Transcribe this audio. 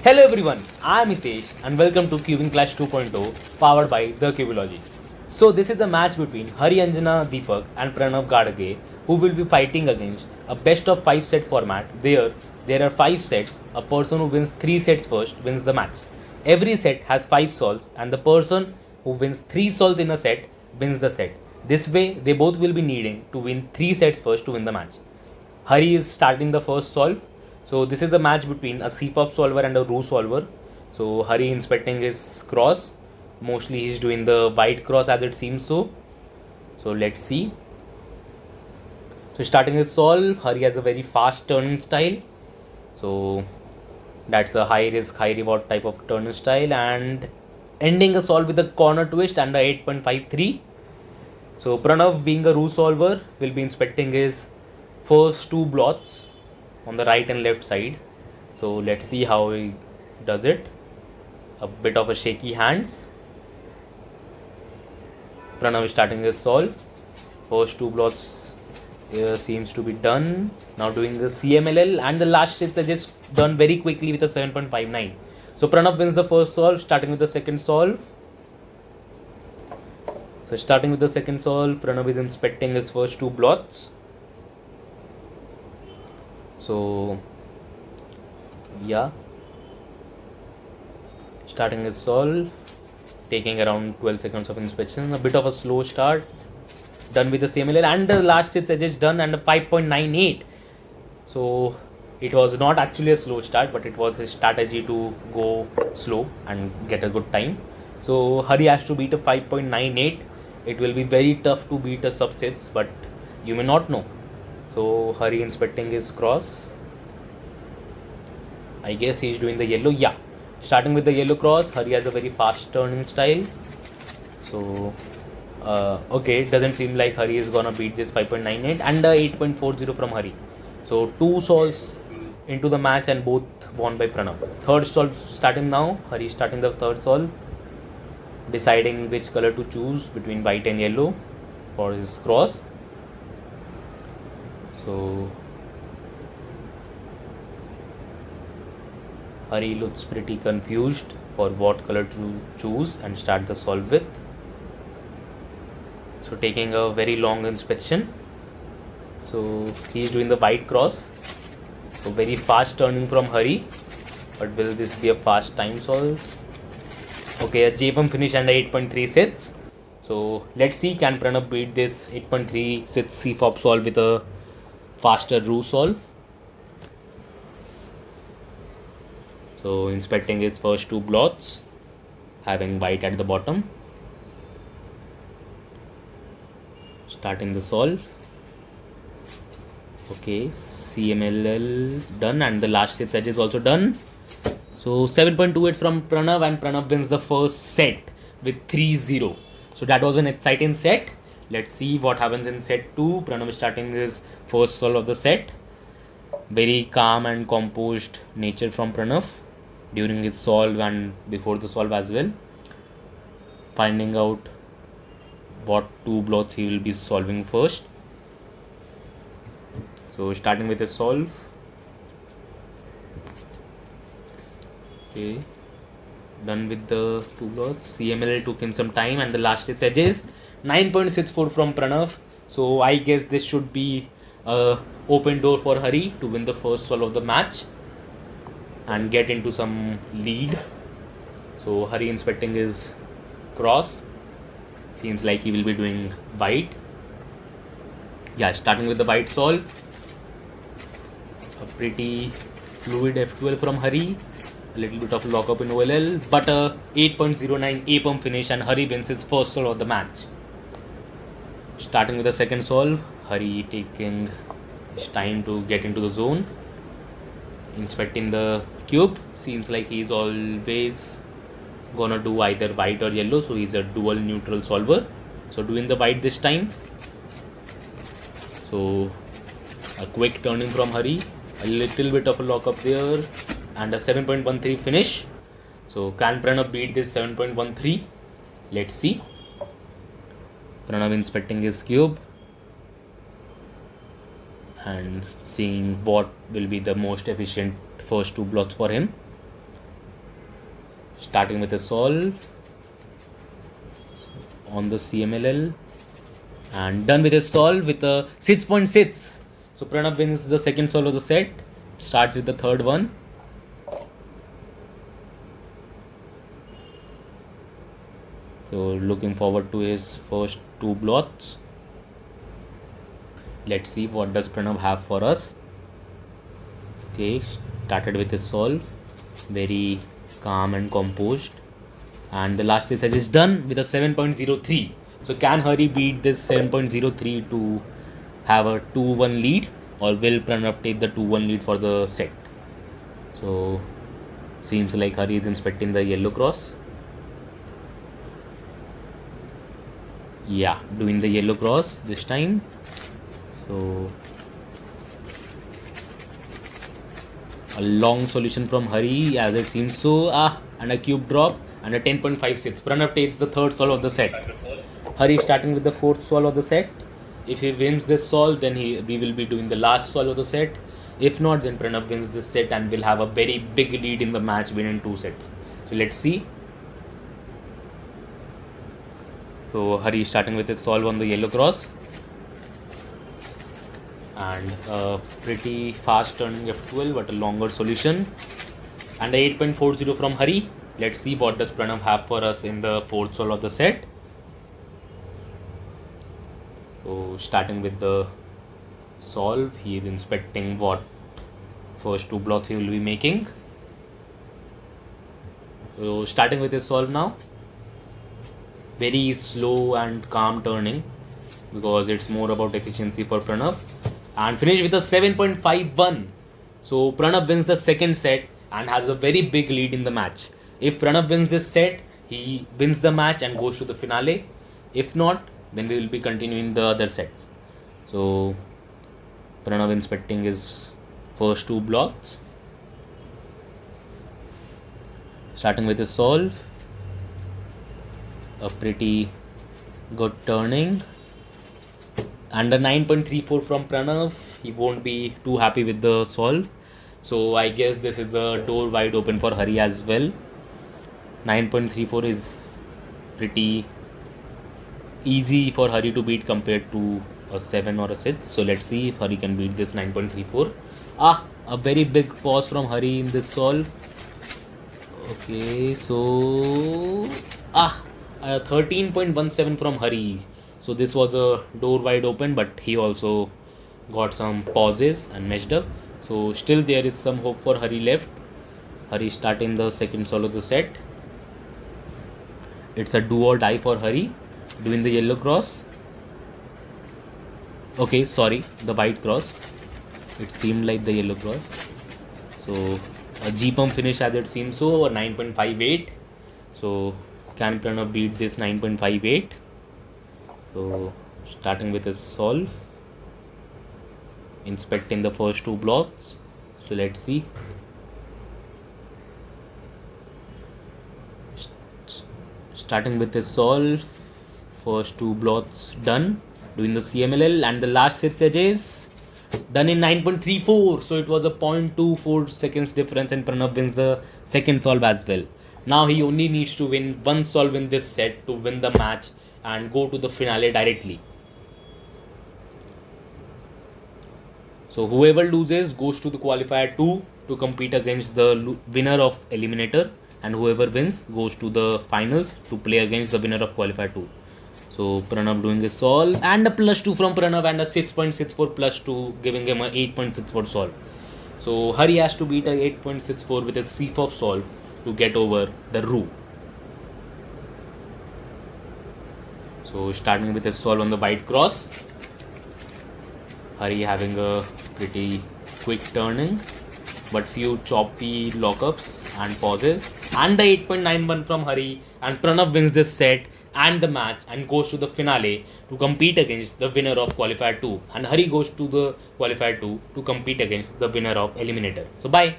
Hello everyone, I am Hitesh and welcome to Cubing Clash 2.0 powered by the Cubeology. So this is the match between Anjana Deepak and Pranav Gadge who will be fighting against a best of 5 set format where there are 5 sets. A person who wins 3 sets first wins the match. Every set has 5 solves and the person who wins 3 solves in a set wins the set. This way they both will be needing to win 3 sets first to win the match. Hari is starting the first solve. So this is the match between a CFOP solver and a row solver. So Hari inspecting his cross. Mostly he's doing the white cross as it seems so. So let's see. So starting his solve, Hari has a very fast turning style. So that's a high risk, high reward type of turning style, and ending a solve with a corner twist and a 8.53. So Pranav, being a row solver, will be inspecting his first 2 blots on the right and left side. So let's see how he does it. A bit of a shaky hands. Pranav is starting his solve. First 2 blots seems to be done. Now doing the CMLL, and the last hits are just done very quickly with a 7.59. So Pranav wins the first solve, starting with the second solve. So starting with the second solve, Pranav is inspecting his first 2 blots. So yeah, starting his solve, taking around 12 seconds of inspection, a bit of a slow start, done with the CMLL, and the last hits edge is done and a 5.98. So it was not actually a slow start, but it was his strategy to go slow and get a good time. So Hari has to beat a 5.98. It will be very tough to beat a subsets, but you may not know. So Hari inspecting his cross. I guess he's doing the yellow. Yeah, starting with the yellow cross. Hari has a very fast turning style. So okay, it doesn't seem like Hari is gonna beat this 5.98 and 8.40 from Hari. So 2 solves into the match and both won by Pranav. Third solve starting now. Hari is starting the third solve, deciding which color to choose between white and yellow for his cross. So Hari looks pretty confused for what color to choose and start the solve with. So taking a very long inspection. So he is doing the white cross. So very fast turning from Hari. But will this be a fast time solve? Okay, a J-pump finish and a 8.3 sets. So let's see, can Pranav beat this 8.3 sets CFOP solve with a faster row solve. So inspecting his first 2 blots, having white at the bottom. Starting the solve. Okay, CMLL done, and the last hit edge is also done. So 7.28 from Pranav, and Pranav wins the first set with 3-0. So that was an exciting set. Let's see what happens in set 2. Pranav is starting his first solve of the set. Very calm and composed nature from Pranav during his solve and before the solve as well. Finding out what 2 blots he will be solving first. So starting with his solve. Okay. Done with the 2 blots. CMLL took in some time, and the last hit edges 9.64 from Pranav. So I guess this should be a open door for Hari to win the first solve of the match and get into some lead. So Hari inspecting his cross. Seems like he will be doing white. Yeah, starting with the white solve. A pretty fluid F12 from Hari. A little bit of lockup in OLL, but a 8.09 A-pump finish, and Hari wins his first solve of the match. Starting with the second solve, Hari taking his time to get into the zone. Inspecting the cube. Seems like he's always gonna do either white or yellow, so he's a dual neutral solver. So doing the white this time. So a quick turning from Hari. A little bit of a lockup there. And a 7.13 finish. So can Pranav beat this 7.13? Let's see. Pranav inspecting his cube and seeing what will be the most efficient first 2 blots for him. Starting with a solve on the CMLL and done with a solve with a 6.6. So Pranav wins the second solve of the set, starts with the third one. So looking forward to his first two blots. Let's see what does Pranav have for us. Okay, started with his solve, very calm and composed, and the last set is done with a 7.03. So can Hari beat this 7.03 to have a 2-1 lead, or will Pranav take the 2-1 lead for the set? So seems like Hari is inspecting the yellow cross. Yeah, doing the yellow cross this time. So a long solution from Hari as it seems so. And a cube drop and a 10.56. Pranav takes the third solve of the set. Hari starting with the fourth solve of the set. If he wins this solve, then we will be doing the last solve of the set. If not, then Pranav wins this set and will have a very big lead in the match, winning 2 sets. So let's see. So Hari is starting with his solve on the yellow cross. And a pretty fast turning F12, but a longer solution. And a 8.40 from Hari. Let's see what does Pranav have for us in the fourth solve of the set. So starting with the solve, he is inspecting what first 2 blocks he will be making. So starting with his solve now. Very slow and calm turning, because it's more about efficiency for Pranav. And finish with a 7.51. So Pranav wins the second set and has a very big lead in the match. If Pranav wins this set, he wins the match and goes to the finale. If not, then we will be continuing the other sets. So Pranav inspecting his first 2 blocks. Starting with his solve. A pretty good turning. And a 9.34 from Pranav. He won't be too happy with the solve. So I guess this is a door wide open for Hari as well. 9.34 is pretty easy for Hari to beat compared to a 7 or a 6. So let's see if Hari can beat this 9.34. A very big pause from Hari in this solve. Okay, so 13.17 from Hari. So this was a door wide open, but he also got some pauses and meshed up. So still there is some hope for Hari left. Hari starting the second solve of the set. It's a do or die for Hari. Doing the yellow cross. Okay, sorry, the white cross. It seemed like the yellow cross. So a G pump finish as it seems so, a 9.58. So can Pranav beat this 9.58? So starting with his solve, inspecting the first 2 blocks. So let's see. Starting with his solve, first 2 blocks done. Doing the CMLL and the last 6 edges done in 9.34. So it was a 0.24 seconds difference, and Pranav wins the second solve as well. Now he only needs to win 1 solve in this set to win the match and go to the finale directly. So whoever loses goes to the qualifier 2 to compete against the winner of eliminator, and whoever wins goes to the finals to play against the winner of qualifier 2. So Pranav doing a solve and a +2 from Pranav and a 6.64 +2, giving him a 8.64 solve. So Hari has to beat a 8.64 with a C4 solve to get over the Ru. So starting with a solve on the white cross. Hari having a pretty quick turning, but few choppy lockups and pauses. And the 8.91 from Hari, and Pranav wins this set and the match and goes to the finale to compete against the winner of qualifier 2. And Hari goes to the qualifier 2 to compete against the winner of eliminator. So bye.